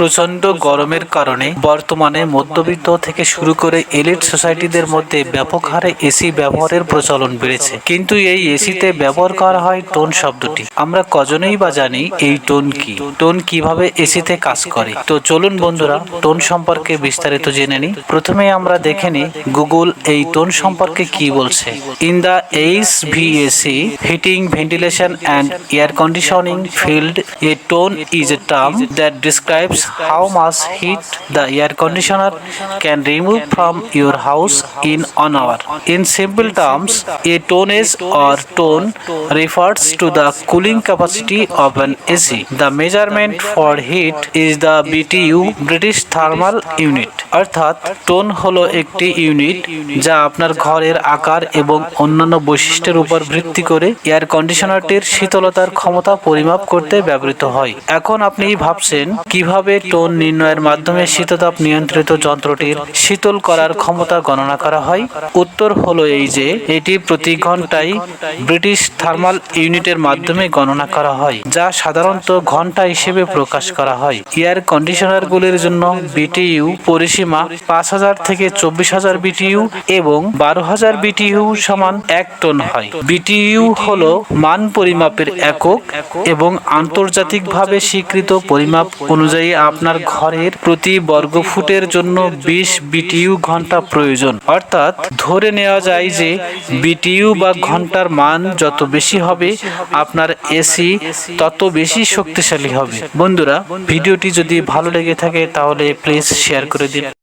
প্রচণ্ড গরমের কারণে বর্তমানে মধ্যবিত্ত থেকে শুরু করে এলিট সোসাইটিদের মধ্যে ব্যাপক হারে এসি ব্যবহারের প্রচলন বেড়েছে। কিন্তু এই এসিতে ব্যবহার করা হয় টোন শব্দটি। আমরা কজনেই বা জানি এই টোন কি, টোন কিভাবে এসিতে কাজ করে। তো চলুন বন্ধুরা, টোন সম্পর্কে বিস্তারিত জেনে নিই। প্রথমে আমরা দেখে নিই গুগল এই টোন সম্পর্কে কি বলছে। In the HVAC heating, ventilation and air conditioning field, a tone is a term that describes how much heat the air conditioner can remove from your house in an hour. In simple terms, a tonnage or tone refers to the cooling capacity of an AC. The measurement for heat is the BTU, British Thermal Unit. অর্থাৎ tone হলো একটি unit যা আপনার ঘরের আকার এবং অন্যান্য বৈশিষ্ট্যের উপর ভিত্তি করে এয়ার কন্ডিশনারটির শীতলতার ক্ষমতা পরিমাপ করতে ব্যবহৃত হয়। এখন আপনি ভাবছেন কিভাবে টোন নির্ণয়ের মাধ্যমে শীততাপ নিয়ন্ত্রিত যন্ত্রটির শীতল করার ক্ষমতা গণনা করা হয়। উত্তর হলো এই যে এটি প্রতি ঘন্টায় ব্রিটিশ থার্মাল ইউনিটের মাধ্যমে গণনা করা হয়, যা সাধারণত ঘন্টা হিসেবে প্রকাশ করা হয়। এয়ার কন্ডিশনারগুলির জন্য বিটিইউ পরিসীমা 5000 থেকে 24000 বিটিইউ এবং 12000 বিটিইউ সমান 1 টোন হয়। বিটিইউ হলো মান পরিমাপের একক এবং আন্তর্জাতিকভাবে স্বীকৃত পরিমাপ অনুযায়ী আপনার ঘরের প্রতি বর্গফুটের জন্য 20 বিটিইউ ঘন্টা প্রয়োজন। অর্থাৎ ধরে নেওয়া যায় যে বিটিইউ বা ঘন্টার মান যত বেশি হবে আপনার এসি তত বেশি শক্তিশালী হবে। বন্ধুরা, ভিডিওটি যদি ভালো লেগে থাকে তাহলে প্লিজ শেয়ার করে দিন।